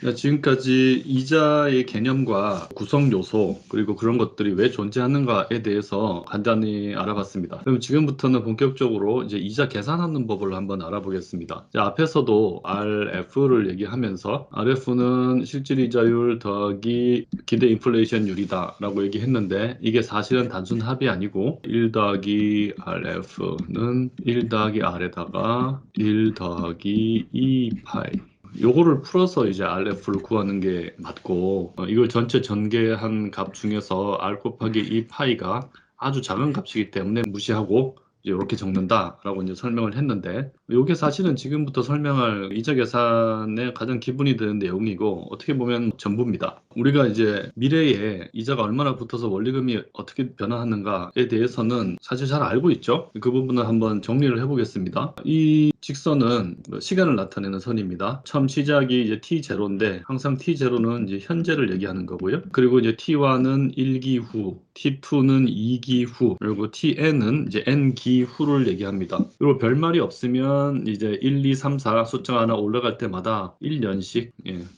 네, 지금까지 이자의 개념과 구성 요소, 그리고 그런 것들이 왜 존재하는가에 대해서 간단히 알아봤습니다. 그럼 지금부터는 본격적으로 이제 이자 계산하는 법을 한번 알아보겠습니다. 앞에서도 RF를 얘기하면서 RF는 실질 이자율 더하기 기대 인플레이션율이다라고 얘기했는데, 이게 사실은 단순 합이 아니고 1 더하기 RF는 1 더하기 R에다가 1 더하기 2파이, 요거를 풀어서 이제 RF를 구하는 게 맞고, 이걸 전체 전개한 값 중에서 R 곱하기 2 파이가 아주 작은 값이기 때문에 무시하고 이제 이렇게 적는다라고 이제 설명을 했는데, 이게 사실은 지금부터 설명할 이자 계산의 가장 기본이 되는 내용이고, 어떻게 보면 전부입니다. 우리가 이제 미래에 이자가 얼마나 붙어서 원리금이 어떻게 변화하는가에 대해서는 사실 잘 알고 있죠. 그 부분을 한번 정리를 해보겠습니다. 이 직선은 시간을 나타내는 선입니다. 처음 시작이 이제 t0인데, 항상 t0는 이제 현재를 얘기하는 거고요. 그리고 이제 t1은 1기 후, t2는 2기 후, 그리고 tn은 이제 n기 후를 얘기합니다. 그리고 별말이 없으면 이제 1, 2, 3, 4 숫자가 하나 올라갈 때마다 1년씩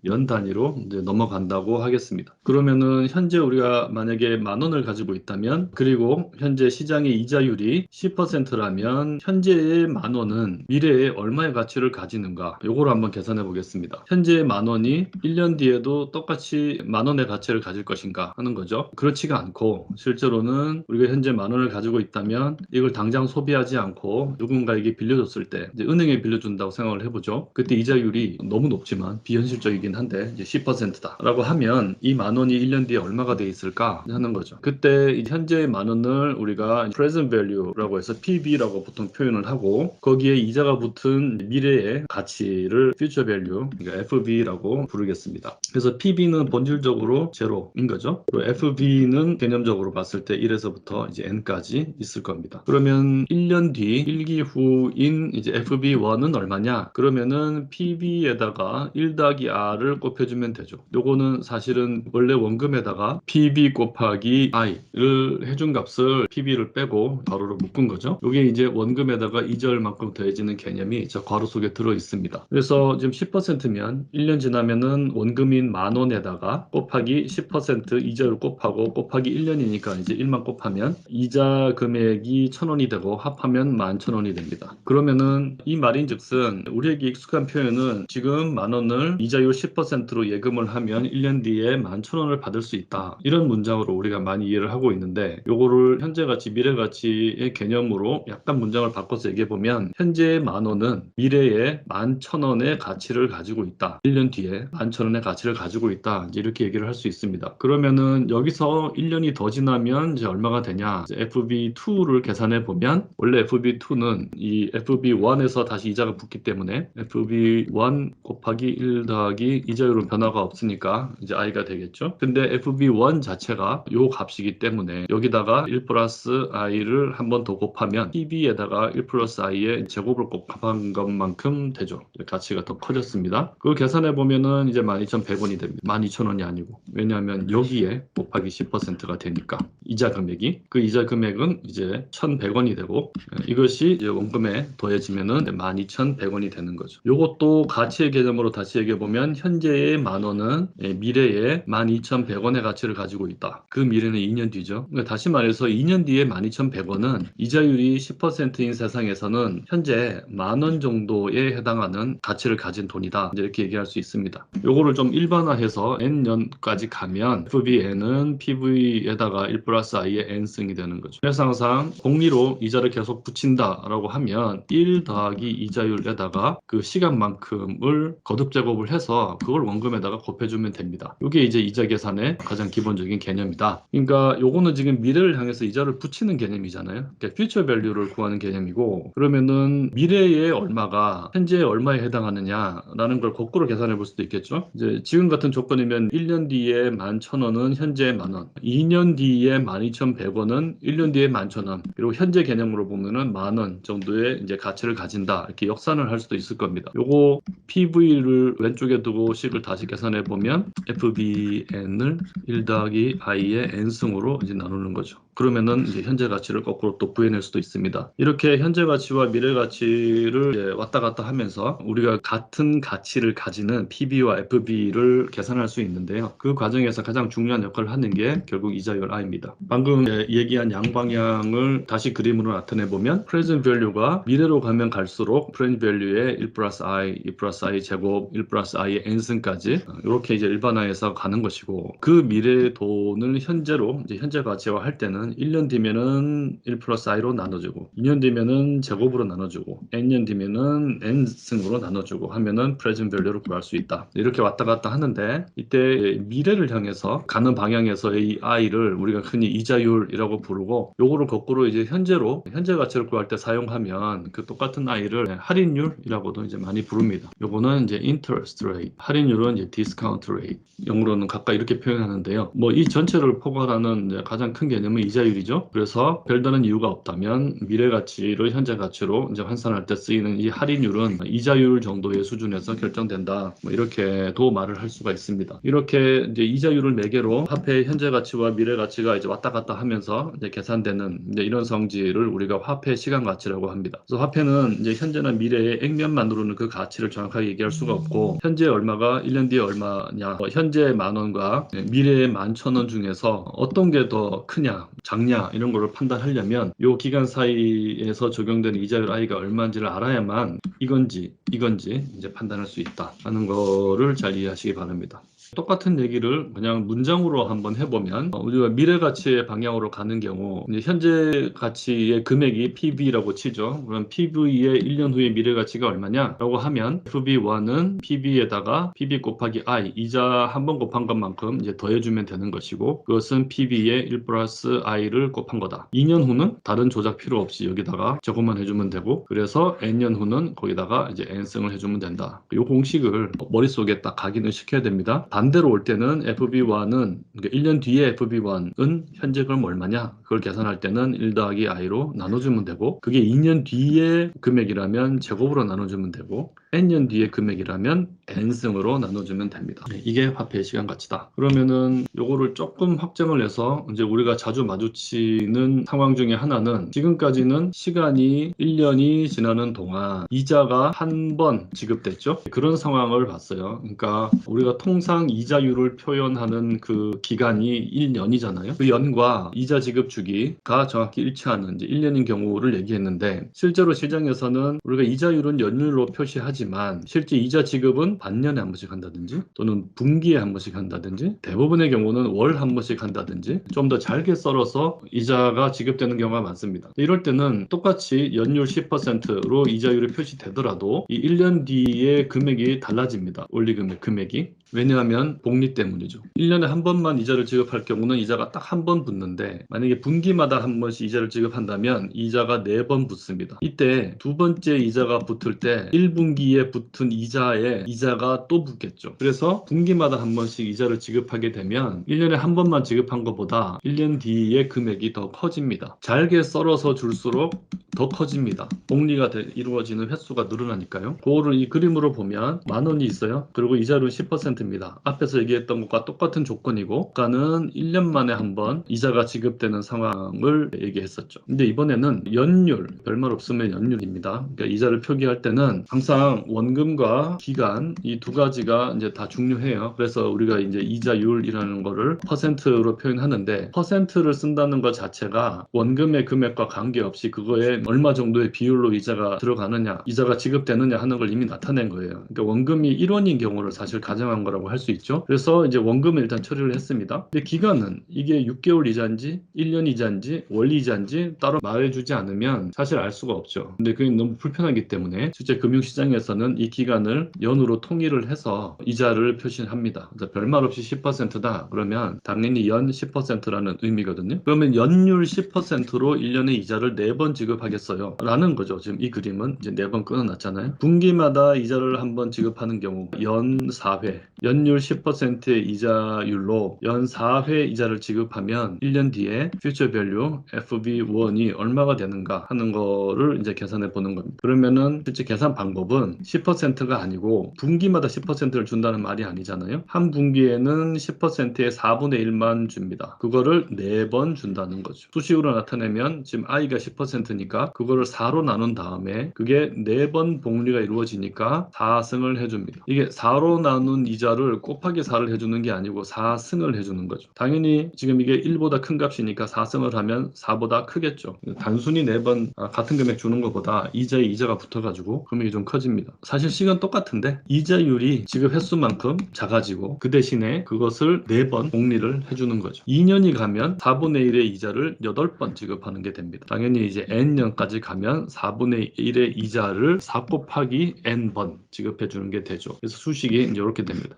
연 단위로 이제 넘어간다고 하겠습니다. 그러면은 현재 우리가 만약에 10,000원을 가지고 있다면, 그리고 현재 시장의 이자율이 10%라면 현재의 10,000원은 미래에 얼마의 가치를 가지는가, 요걸 한번 계산해 보겠습니다. 현재의 10,000원이 1년 뒤에도 똑같이 10,000원의 가치를 가질 것인가 하는 거죠. 그렇지가 않고, 실제로는 우리가 현재 10,000원을 가지고 있다면 이걸 당장 소비하지 않고 누군가에게 빌려줬을 때, 이제 은행에 빌려준다고 생각을 해보죠. 그때 이자율이 너무 높지만 비현실적이긴 한데 이제 10%다 라고 하면, 이 10,000원이 1년 뒤에 얼마가 돼 있을까 하는 거죠. 그때 현재의 10,000원을 우리가 present value라고 해서 PB라고 보통 표현을 하고, 거기에 이자가 붙은 미래의 가치를 future value, 그러니까 FB라고 부르겠습니다. 그래서 PB는 본질적으로 제로인 거죠. 그리고 FB는 개념적으로 봤을 때 1에서부터 이제 n까지 있을 겁니다. 그러면 1년 뒤 1기 후인 이제 FB1은 얼마냐? 그러면은 PB에다가 1 더하기 R을 곱해주면 되죠. 요거는 사실은 원래 원금에다가 PB 곱하기 I를 해준 값을 PB를 빼고 괄호로 묶은 거죠. 요게 이제 원금에다가 이자율만큼 더해지는 개념이 저 괄호 속에 들어 있습니다. 그래서 지금 10%면 1년 지나면은 원금인 10,000원에다가 곱하기 10% 이자율 곱하고 곱하기 1년이니까 이제 1만 곱하면 이자 금액이 1,000원이 되고 합하면 11,000원이 됩니다. 그러면은 이 말인즉슨 우리에게 익숙한 표현은, 지금 10,000원을 이자율 10%로 예금을 하면 1년 뒤에 11,000원을 받을 수 있다, 이런 문장으로 우리가 많이 이해를 하고 있는데, 요거를 현재가치 미래가치의 개념으로 약간 문장을 바꿔서 얘기해보면, 현재의 10,000원은 미래에 11,000원의 가치를 가지고 있다, 1년 뒤에 11,000원의 가치를 가지고 있다, 이렇게 얘기를 할 수 있습니다. 그러면은 여기서 1년이 더 지나면 이제 얼마가 되냐, FB2를 계산해 보면, 원래 FB2는 이 FB1에서 다시 이자가 붙기 때문에 FB1 곱하기 1 더하기 이자율은 변화가 없으니까 이제 i가 되겠죠. 근데 FB1 자체가 요 값이기 때문에 여기다가 1 플러스 i를 한 번 더 곱하면 PB에다가 1 플러스 i의 제곱을 곱한 것만큼 되죠. 가치가 더 커졌습니다. 그걸 계산해 보면은 이제 12,100원이 됩니다. 12,000원이 아니고. 왜냐하면 여기에 곱하기 10%가 되니까, 이자 금액이, 그 이자 금액은 이제 1,100원이 되고, 이것이 이제 원금에 더해지면은 12,100원이 되는 거죠. 요것도 가치의 개념으로 다시 얘기해 보면, 현재의 10,000원은 미래에 12,100원의 가치를 가지고 있다. 그 미래는 2년 뒤죠. 그러니까 다시 말해서 2년 뒤에 12,100원은 이자율이 10%인 세상에서는 현재 10,000원 정도에 해당하는 가치를 가진 돈이다, 이렇게 얘기할 수 있습니다. 요거를 좀 일반화해서 n년까지 가면 FBN은 PV에다가 1 플러스 i의 n승이 되는 거죠. 그래서 항상 공리로 이자를 계속 붙인다라고 하면 1 더하기 이자율에다가 그 시간만큼을 거듭 제곱을 해서 그걸 원금에다가 곱해주면 됩니다. 이게 이제 이자 계산의 가장 기본적인 개념이다. 그러니까 요거는 지금 미래를 향해서 이자를 붙이는 개념이잖아요. 그러니까 future value를 구하는 개념이고, 그러면은 미래의 얼마가 현재의 얼마에 해당하느냐라는 걸 거꾸로 계산해 볼 수도 있겠죠. 이제 지금 같은 조건이면 1년 뒤에 11,000원은 현재 10,000원, 2년 뒤에 12,100원은 1년 뒤에 11,000원, 그리고 현재 개념으로 보면은 10,000원 정도의 이제 가치를 가진다, 이렇게 역산을 할 수도 있을 겁니다. 요거 PV를 왼쪽에 두고 식을 다시 계산해 보면 FBN을 1 더하기 i의 n승으로 이제 나누는 거죠. 그러면은 이제 현재 가치를 거꾸로 또 구해낼 수도 있습니다. 이렇게 현재 가치와 미래 가치를 이제 왔다 갔다 하면서 우리가 같은 가치를 가지는 PB와 FB를 계산할 수 있는데요. 그 과정에서 가장 중요한 역할을 하는 게 결국 이자율 I입니다. 방금 얘기한 양방향을 다시 그림으로 나타내 보면 present value가 미래로 가면 갈수록 present value의 1 플러스 I, 2 플러스 I 제곱, 1 플러스 I의 n승까지 이렇게 이제 일반화해서 가는 것이고, 그 미래의 돈을 현재로 이제 현재 가치화 할 때는 1년 뒤면은 1 플러스 I로 나눠주고, 2년 뒤면은 제곱으로 나눠주고, n년 뒤면은 n승으로 나눠주고 하면은 present value를 구할 수 있다. 이렇게 왔다 갔다 하는데, 이때 미래를 향해서 가는 방향에서의 이 I를 우리가 흔히 이자율이라고 부르고, 요거를 거꾸로 이제 현재로 현재 가치를 구할 때 사용하면 그 똑같은 I를 할인율이라고도 이제 많이 부릅니다. 요거는 이제 interest rate, 할인율은 이제 discount rate, 영어로는 각각 이렇게 표현하는데요. 뭐 이 전체를 포괄하는 이제 가장 큰 개념은 이자율이죠. 그래서 별다른 이유가 없다면 미래 가치를 현재 가치로 이제 환산할 때 쓰이는 이 할인율은 이자율 정도의 수준에서 결정된다. 뭐 이렇게도 말을 할 수가 있습니다. 이렇게 이제 이자율을 매개로 화폐의 현재 가치와 미래 가치가 이제 왔다 갔다 하면서 이제 계산되는 이제 이런 성질을 우리가 화폐 시간 가치라고 합니다. 그래서 화폐는 이제 현재나 미래의 액면만으로는 그 가치를 정확하게 얘기할 수가 없고, 현재 얼마가 1년 뒤에 얼마냐, 현재 10,000원과 미래의 11,000원 중에서 어떤 게 더 크냐, 작냐 이런 거를 판단하려면 이 기간 사이에서 적용되는 이자율 I가 얼마인지를 알아야만 이건지 이제 판단할 수 있다 하는 거를 잘 이해하시기 바랍니다. 똑같은 얘기를 그냥 문장으로 한번 해보면, 우리가 미래 가치의 방향으로 가는 경우 이제 현재 가치의 금액이 PB라고 치죠. 그럼 PB의 1년 후의 미래 가치가 얼마냐라고 하면 FB1은 PB에다가 PB 곱하기 I, 이자 한 번 곱한 것만큼 이제 더해주면 되는 것이고, 그것은 PB의 1 플러스 I를 곱한 거다. 2년 후는 다른 조작 필요 없이 여기다가 저것만 해주면 되고, 그래서 N년 후는 거기다가 이제 N승을 해주면 된다. 이 공식을 머릿속에 딱 각인을 시켜야 됩니다. 반대로 올 때는 FB1은, 그러니까 1년 뒤에 FB1은 현재 그럼 얼마냐? 그걸 계산할 때는 1 더하기 I로 나눠주면 되고, 그게 2년 뒤의 금액이라면 제곱으로 나눠주면 되고, N년 뒤의 금액이라면 N승으로 나눠주면 됩니다. 이게 화폐의 시간 가치다. 그러면은 요거를 조금 확정을 해서 이제 우리가 자주 마주치는 상황 중에 하나는, 지금까지는 시간이 1년이 지나는 동안 이자가 한 번 지급됐죠. 그런 상황을 봤어요. 그러니까 우리가 통상 이자율을 표현하는 그 기간이 1년이잖아요. 그 연과 이자 지급 주기가 정확히 일치하는 이제 1년인 경우를 얘기했는데, 실제로 시장에서는 우리가 이자율은 연율로 표시하지만 실제 이자 지급은 반년에 한 번씩 한다든지 또는 분기에 한 번씩 한다든지, 대부분의 경우는 월 한 번씩 한다든지 좀 더 잘게 썰어서 이자가 지급되는 경우가 많습니다. 이럴 때는 똑같이 연율 10%로 이자율이 표시되더라도 이 1년 뒤에 금액이 달라집니다. 원리금의 금액이. 왜냐하면 복리 때문이죠. 1년에 한 번만 이자를 지급할 경우는 이자가 딱 한 번 붙는데, 만약에 분기마다 한 번씩 이자를 지급한다면 이자가 4번 붙습니다. 이때 두 번째 이자가 붙을 때 1분기에 붙은 이자에 이자가 또 붙겠죠. 그래서 분기마다 한 번씩 이자를 지급하게 되면 1년에 한 번만 지급한 것보다 1년 뒤에 금액이 더 커집니다. 잘게 썰어서 줄수록 더 커집니다. 복리가 이루어지는 횟수가 늘어나니까요. 그거를 이 그림으로 보면 10,000원이 있어요. 그리고 이자율은 10%입니다. 앞에서 얘기했던 것과 똑같은 조건이고, 아까는 1년 만에 한 번 이자가 지급되는 상황을 얘기했었죠. 근데 이번에는 연율, 별말 없으면 연율입니다. 그러니까 이자를 표기할 때는 항상 원금과 기간, 이 두 가지가 이제 다 중요해요. 그래서 우리가 이제 이자율이라는 거를 퍼센트로 표현하는데, 퍼센트를 쓴다는 것 자체가 원금의 금액과 관계없이 그거에 얼마 정도의 비율로 이자가 들어가느냐, 이자가 지급되느냐 하는 걸 이미 나타낸 거예요. 그러니까 원금이 1원인 경우를 사실 가정한 거라고 할 수 있죠. 그래서 이제 원금을 일단 처리를 했습니다. 근데 기간은 이게 6개월 이자인지 1년 이자인지 월 이자인지 따로 말해주지 않으면 사실 알 수가 없죠. 근데 그게 너무 불편하기 때문에 실제 금융시장에서는 이 기간을 연으로 통일을 해서 이자를 표시합니다. 그래서 별말 없이 10%다 그러면 당연히 연 10%라는 의미거든요. 그러면 연율 10%로 1년에 이자를 4번 지급하게 하겠어요? 라는 거죠. 지금 이 그림은 이제 4번 끊어놨잖아요. 분기마다 이자를 한번 지급하는 경우 연 4회, 연율 10%의 이자율로 연 4회 이자를 지급하면 1년 뒤에 future value FV1이 얼마가 되는가 하는 거를 이제 계산해 보는 겁니다. 그러면은 실제 계산 방법은 10%가 아니고 분기마다 10%를 준다는 말이 아니잖아요. 한 분기에는 10%의 4분의 1만 줍니다. 그거를 4번 준다는 거죠. 수식으로 나타내면 지금 i가 10%니까 그거를 4로 나눈 다음에 그게 4번 복리가 이루어지니까 4승을 해줍니다. 이게 4로 나눈 이자를 곱하기 4를 해주는 게 아니고 4승을 해주는 거죠. 당연히 지금 이게 1보다 큰 값이니까 4승을 하면 4보다 크겠죠. 단순히 4번 같은 금액 주는 것보다 이자에 이자가 붙어가지고 금액이 좀 커집니다. 사실 시간 똑같은데 이자율이 지급 횟수만큼 작아지고 그 대신에 그것을 4번 복리를 해주는 거죠. 2년이 가면 4분의 1의 이자를 8번 지급하는 게 됩니다. 당연히 이제 n년까지 가면 4분의 1의 이자를 4 곱하기 n번 지급해 주는 게 되죠. 그래서 수식이 이렇게 됩니다.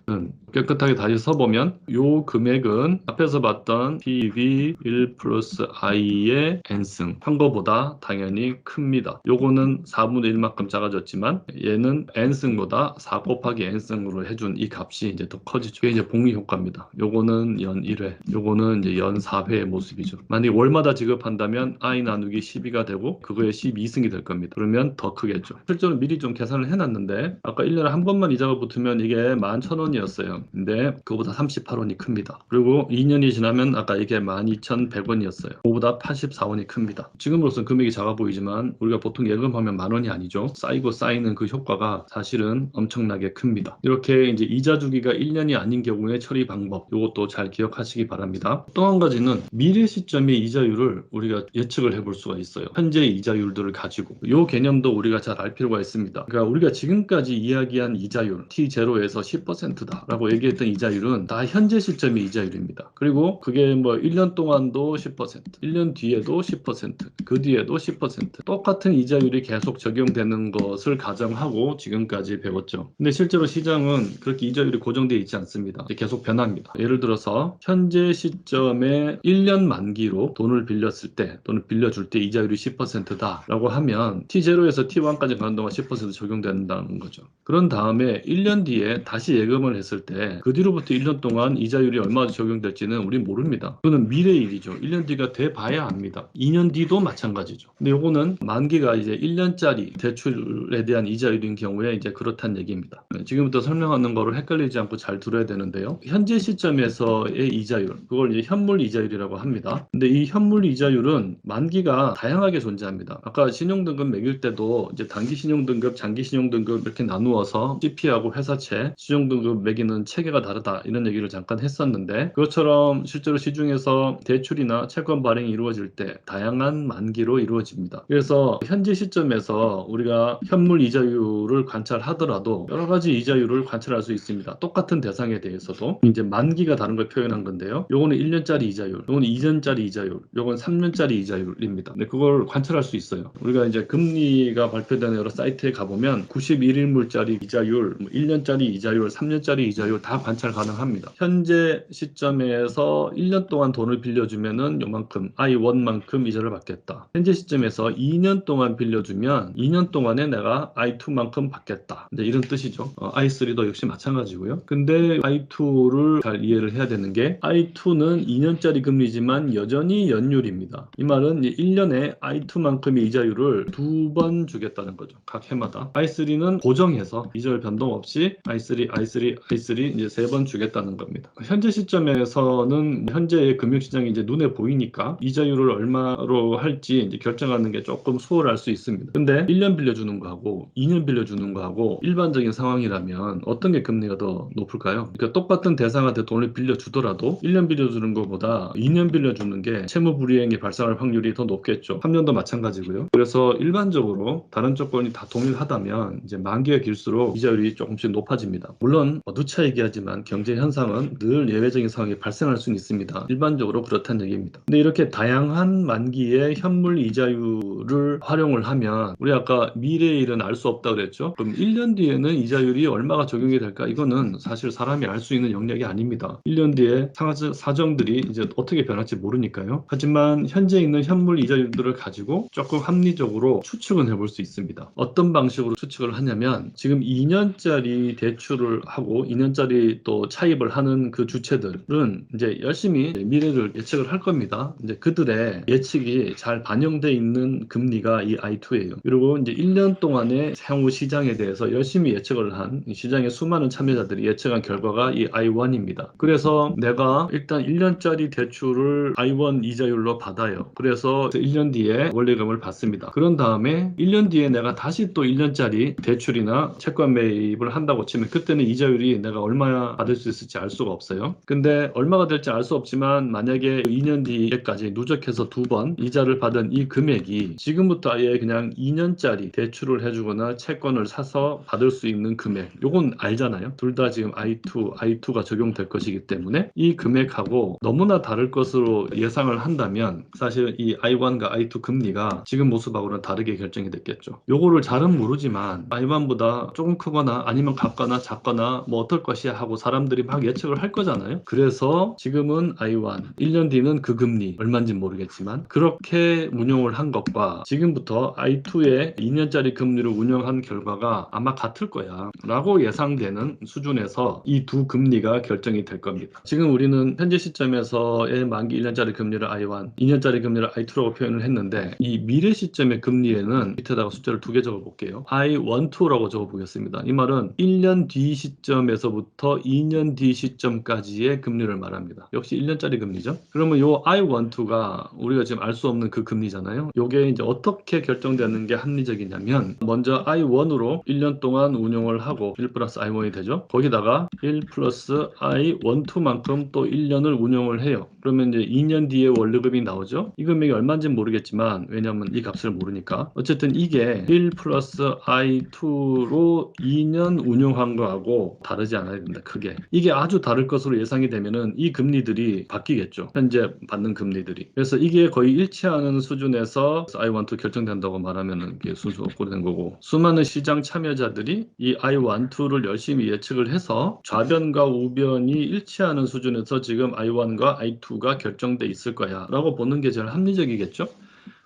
깨끗하게 다시 써보면 요 금액은 앞에서 봤던 PV1 플러스 i의 n승 한 거보다 당연히 큽니다. 요거는 4분의 1만큼 작아졌지만 얘는 n승보다 4 곱하기 n승으로 해준 이 값이 이제 더 커지죠. 이게 이제 복리 효과입니다. 요거는 연 1회, 요거는 이제 연 4회의 모습이죠. 만약 월마다 지급한다면 i 나누기 12가 되고 그거에 12승이 될 겁니다. 그러면 더 크겠죠. 실제로 미리 좀 계산을 해놨는데 아까 1년에 한 번만 이자가 붙으면 이게 11,000원이었어요. 근데 그거보다 38원이 큽니다. 그리고 2년이 지나면 아까 이게 12,100원이었어요. 그거보다 84원이 큽니다. 지금으로서는 금액이 작아 보이지만 우리가 보통 예금하면 10,000원이 아니죠. 쌓이고 쌓이는 그 효과가 사실은 엄청나게 큽니다. 이렇게 이제 이자 주기가 1년이 아닌 경우의 처리 방법, 이것도 잘 기억하시기 바랍니다. 또 한 가지는 미래 시점의 이자율을 우리가 예측을 해볼 수가 있어요. 현재 이자율들을 가지고 이 개념도 우리가 잘 알 필요가 있습니다. 그러니까 우리가 지금까지 이야기한 이자율 T0에서 10%다 라고 얘기했던 이자율은 다 현재 시점의 이자율입니다. 그리고 그게 뭐 1년 동안도 10%, 1년 뒤에도 10%, 그 뒤에도 10% 똑같은 이자율이 계속 적용되는 것을 가정하고 지금까지 배웠죠. 근데 실제로 시장은 그렇게 이자율이 고정되어 있지 않습니다. 계속 변합니다. 예를 들어서 현재 시점에 1년 만기로 돈을 빌렸을 때 돈을 빌려줄 때 이자율이 10%다 라고 하면 T0에서 T1까지 가는 동안 10% 적용된다는 거죠. 그런 다음에 1년 뒤에 다시 예금을 했을 때 그 뒤로부터 1년 동안 이자율이 얼마 적용될지는 우린 모릅니다. 그거는 미래 일이죠. 1년 뒤가 돼 봐야 합니다. 2년 뒤도 마찬가지죠. 근데 요거는 만기가 이제 1년짜리 대출에 대한 이자율인 경우에 이제 그렇다는 얘기입니다. 지금부터 설명하는 거를 헷갈리지 않고 잘 들어야 되는데요. 현재 시점에서의 이자율, 그걸 이제 현물 이자율이라고 합니다. 근데 이 현물 이자율은 만기가 다양하게 존재합니다. 아까 신용등급 매길 때도 이제 단기 신용등급, 장기 신용등급 이렇게 나누어서 CP하고 회사채 신용등급 매기는 체계가 다르다 이런 얘기를 잠깐 했었는데 그것처럼 실제로 시중에서 대출이나 채권 발행이 이루어질 때 다양한 만기로 이루어집니다. 그래서 현재 시점에서 우리가 현물 이자율을 관찰하더라도 여러 가지 이자율을 관찰할 수 있습니다. 똑같은 대상에 대해서도 이제 만기가 다른 걸 표현한 건데요. 요거는 1년짜리 이자율, 요거는 2년짜리 이자율, 요건 3년짜리 이자율입니다. 근데 그걸 관찰할 수 있어요. 우리가 이제 금리가 발표되는 여러 사이트에 가보면 91일물짜리 이자율, 1년짜리 이자율, 3년짜리 이자율 다 관찰 가능합니다. 현재 시점에서 1년 동안 돈을 빌려주면은 요만큼 I1만큼 이자를 받겠다. 현재 시점에서 2년 동안 빌려주면 2년 동안에 내가 I2만큼 받겠다. 이제 이런 뜻이죠. I3도 역시 마찬가지고요. 근데 I2를 잘 이해를 해야 되는 게 I2는 2년짜리 금리지만 여전히 연율입니다. 이 말은 1년에 I2만큼의 이자율을 2번 주겠다는 거죠. 각 해마다. I3는 고정해서 이자율 변동 없이 I3, I3, I3 이제 3번 주겠다는 겁니다. 현재 시점에서는 현재의 금융시장이 이제 눈에 보이니까 이자율을 얼마로 할지 이제 결정하는 게 조금 수월할 수 있습니다. 근데 1년 빌려주는 거하고 2년 빌려주는 거하고 일반적인 상황이라면 어떤 게 금리가 더 높을까요? 그러니까 똑같은 대상한테 돈을 빌려주더라도 1년 빌려주는 것보다 2년 빌려주는 게 채무불이행이 발생할 확률이 더 높겠죠. 3년도 마찬가지고요. 그래서 일반적으로 다른 조건이 다 동일하다면 이제 만기가 길수록 이자율이 조금씩 높아집니다. 물론 누차 얘기하지만 경제 현상은 늘 예외적인 상황이 발생할 수는 있습니다. 일반적으로 그렇다는 얘기입니다. 근데 이렇게 다양한 만기의 현물 이자율을 활용을 하면 우리 아까 미래의 일은 알 수 없다 그랬죠? 그럼 1년 뒤에는 이자율이 얼마가 적용이 될까? 이거는 사실 사람이 알 수 있는 영역이 아닙니다. 1년 뒤에 사정들이 이제 어떻게 변할지 모르니까요. 하지만 현재 있는 현물 이자율들을 가지고 조금 합리적으로 추측은 해볼 수 있습니다. 어떤 방식으로 추측을 하냐면 지금 2년짜리 대출을 하고 2년짜리 또 차입을 하는 그 주체들은 이제 열심히 미래를 예측을 할 겁니다. 이제 그들의 예측이 잘 반영돼 있는 금리가 이 I2예요. 그리고 이제 1년 동안의 향후 시장에 대해서 열심히 예측을 한 시장의 수많은 참여자들이 예측한 결과가 이 I1입니다. 그래서 내가 일단 1년짜리 대출을 I1 이자율로 받아요. 그래서 1년 뒤에 원리금을 받습니다. 그런 다음에 1년 뒤에 내가 다시 또 1년짜리 대출이나 채권 매입을 한다고 치면 그때는 이자율이 내가 얼마 받을 수 있을지 알 수가 없어요. 근데 얼마가 될지 알 수 없지만 만약에 2년 뒤에까지 누적해서 2번 이자를 받은 이 금액이 지금부터 아예 그냥 2년짜리 대출을 해주거나 채권을 사서 받을 수 있는 금액, 요건 알잖아요. 둘 다 지금 I2가 적용될 것이기 때문에 이 금액하고 너무나 다를 것으로 예상을 한다면 사실 이 I1과 I2 금리가 지금 모습하고는 다르게 결정이 됐겠죠. 요거를 잘은 모르지만 I1보다 조금 크거나 아니면 같거나 작거나 뭐 어떨 것이야 하고 사람들이 막 예측을 할 거잖아요. 그래서 지금은 I1, 1년 뒤는 그 금리 얼마인지 모르겠지만 그렇게 운용을 한 것과 지금부터 I2의 2년짜리 금리를 운영한 결과가 아마 같을 거야 라고 예상되는 수준에서 이 두 금리가 결정이 될 겁니다. 지금 우리는 현재 시점에서의 만기 1년짜리 금리를 I1, 2년짜리 금리를 I2라고 표현을 했는데 이 미래 시점의 금리에는 밑에다가 숫자를 2개 적어 볼게요. I12라고 적어 보겠습니다. 이 말은 1년 뒤 시점에서부터 2년 뒤 시점까지의 금리를 말합니다. 역시 1년짜리 금리죠. 그러면 요 I12가 우리가 지금 알 수 없는 그 금리잖아요. 요게 이제 어떻게 결정되는 게 합리적이냐면 먼저 I1으로 1년 동안 운용을 하고 1 플러스 I1이 되죠. 거기다가 1 플러스 I12만큼 또 1년을 운용을 해요. 그러면 이제 2년 뒤에 원리금이 나오죠. 이 금액이 얼마인지는 모르겠지만 왜냐면 이 값을 모르니까 어쨌든 이게 1 플러스 I2로 2년 운용한 거하고 다르지 않아야 된다. 크게. 이게 아주 다를 것으로 예상이 되면은 이 금리들이 바뀌겠죠. 현재 받는 금리들이. 그래서 이게 거의 일치하는 수준에서 I12 결정된다고 말하면은 이게 순수 없고된 거고 수많은 시장 참여자들이 이 I12를 열심히 예측을 해서 좌변과 우변이 일치하는 수준에서 지금 I1과 I2가 결정돼 있을 거야 라고 보는 게 제일 합리적이겠죠.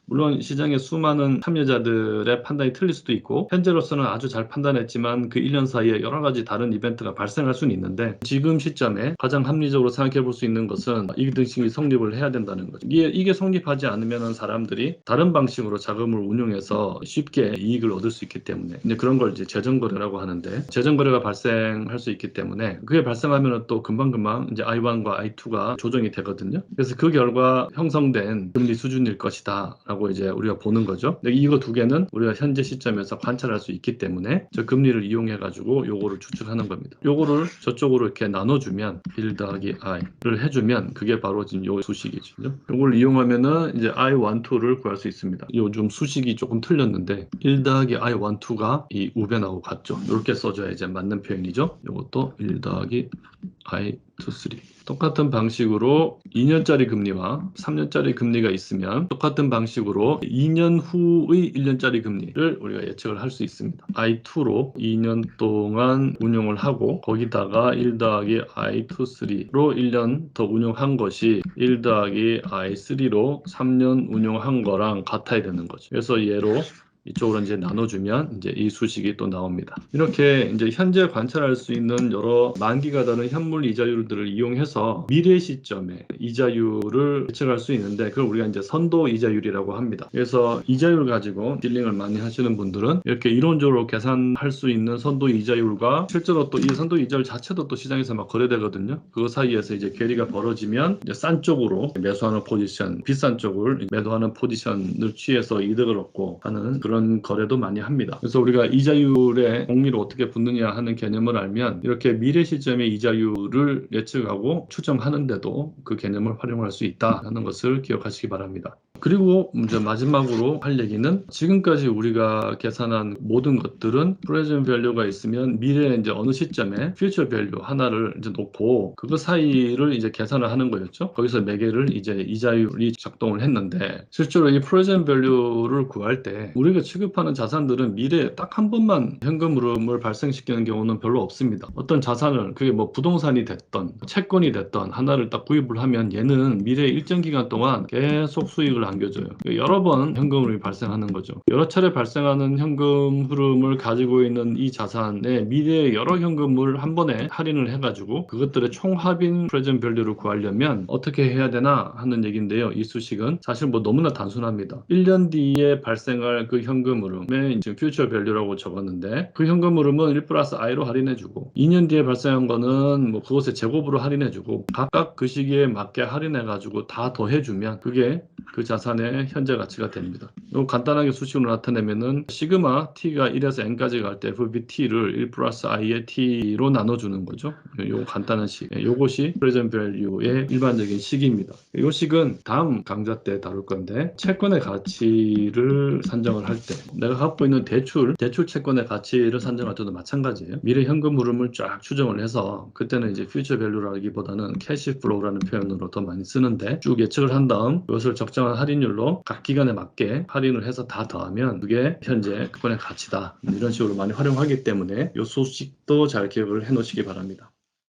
물론 시장의 수많은 참여자들의 판단이 틀릴 수도 있고 현재로서는 아주 잘 판단했지만 그 1년 사이에 여러 가지 다른 이벤트가 발생할 수는 있는데 지금 시점에 가장 합리적으로 생각해 볼 수 있는 것은 이등식이 성립을 해야 된다는 거죠. 이게 성립하지 않으면 사람들이 다른 방식으로 자금을 운용해서 쉽게 이익을 얻을 수 있기 때문에 이제 그런 걸 이제 재정거래라고 하는데 재정거래가 발생할 수 있기 때문에 그게 발생하면 또 금방금방 이제 I1과 I2가 조정이 되거든요. 그래서 그 결과 형성된 금리 수준일 것이다 라고 이제 우리가 보는 거죠. 근데 이거 두 개는 우리가 현재 시점에서 관찰할 수 있기 때문에 저 금리를 이용해 가지고 요거를 추측하는 겁니다. 요거를 저쪽으로 이렇게 나눠주면 1 더하기 i를 해주면 그게 바로 지금 요 수식이죠. 요걸 이용하면은 이제 I12를 구할 수 있습니다. 요즘 수식이 조금 틀렸는데 1 더하기 I12가 이 우변하고 같죠. 이렇게 써줘야 이제 맞는 표현이죠. 요것도 1 더하기 I23 똑같은 방식으로 2년짜리 금리와 3년짜리 금리가 있으면 똑같은 방식으로 2년 후의 1년짜리 금리를 우리가 예측을 할 수 있습니다. I2로 2년 동안 운용을 하고 거기다가 1 더하기 I23로 1년 더 운용한 것이 1 더하기 I3로 3년 운용한 거랑 같아야 되는 거죠. 그래서 얘로 이쪽으로 이제 나눠주면 이제 이 수식이 또 나옵니다. 이렇게 이제 현재 관찰할 수 있는 여러 만기가 다른 현물 이자율들을 이용해서 미래 시점에 이자율을 예측할 수 있는데 그걸 우리가 이제 선도 이자율이라고 합니다. 그래서 이자율 가지고 딜링을 많이 하시는 분들은 이렇게 이론적으로 계산할 수 있는 선도 이자율과 실제로 또 이 선도 이자율 자체도 또 시장에서 막 거래되거든요. 그 사이에서 이제 괴리가 벌어지면 이제 싼 쪽으로 매수하는 포지션, 비싼 쪽을 매도하는 포지션을 취해서 이득을 얻고 하는 그런 거래도 많이 합니다. 그래서 우리가 이자율의 공리를 어떻게 붙느냐 하는 개념을 알면 이렇게 미래 시점의 이자율을 예측하고 추정하는데도 그 개념을 활용할 수 있다는 것을 기억하시기 바랍니다. 그리고 이제 마지막으로 할 얘기는 지금까지 우리가 계산한 모든 것들은 present value가 있으면 미래에 이제 어느 시점에 future value 하나를 이제 놓고 그거 사이를 이제 계산을 하는 거였죠. 거기서 매개를 이제 이자율이 작동을 했는데 실제로 이 present value를 구할 때 우리가 취급하는 자산들은 미래에 딱 한 번만 현금 흐름을 발생시키는 경우는 별로 없습니다. 어떤 자산을 그게 뭐 부동산이 됐던 채권이 됐던 하나를 딱 구입을 하면 얘는 미래 일정 기간 동안 계속 수익을 안겨줘요. 여러 번 현금 흐름이 발생하는 거죠. 여러 차례 발생하는 현금 흐름을 가지고 있는 이 자산의 미래의 여러 현금을 한 번에 할인을 해가지고 그것들의 총 합인 프레젠트 밸류를 구하려면 어떻게 해야 되나 하는 얘기인데요. 이 수식은 사실 뭐 너무나 단순합니다. 1년 뒤에 발생할 그 현금 흐름에 지금 퓨처 밸류라고 적었는데 그 현금 흐름은 1 플러스 i로 할인해주고 2년 뒤에 발생한 거는 뭐 그것의 제곱으로 할인해주고 각각 그 시기에 맞게 할인해가지고 다 더해주면 그게 그 자산의 현재 가치가 됩니다. 이거 간단하게 수식으로 나타내면은 시그마 t가 1에서 n까지 갈 때 FBT를 1 플러스 i의 t로 나눠주는 거죠. 요거 간단한 식. 요것이 프레젠트 밸류의 일반적인 식입니다. 이 식은 다음 강좌 때 다룰 건데 채권의 가치를 산정을 할 때 내가 갖고 있는 대출 채권의 가치를 산정할 때도 마찬가지예요. 미래 현금 흐름을 쫙 추정을 해서 그때는 이제 퓨처 밸류라기보다는 캐시 플로우라는 표현으로 더 많이 쓰는데 쭉 예측을 한 다음 그것을 적정한 할인율로 각 기간에 맞게 할인을 해서 다 더하면 그게 현재 채권의 가치다. 이런 식으로 많이 활용하기 때문에 이 소식도 잘 기억을 해 놓으시기 바랍니다.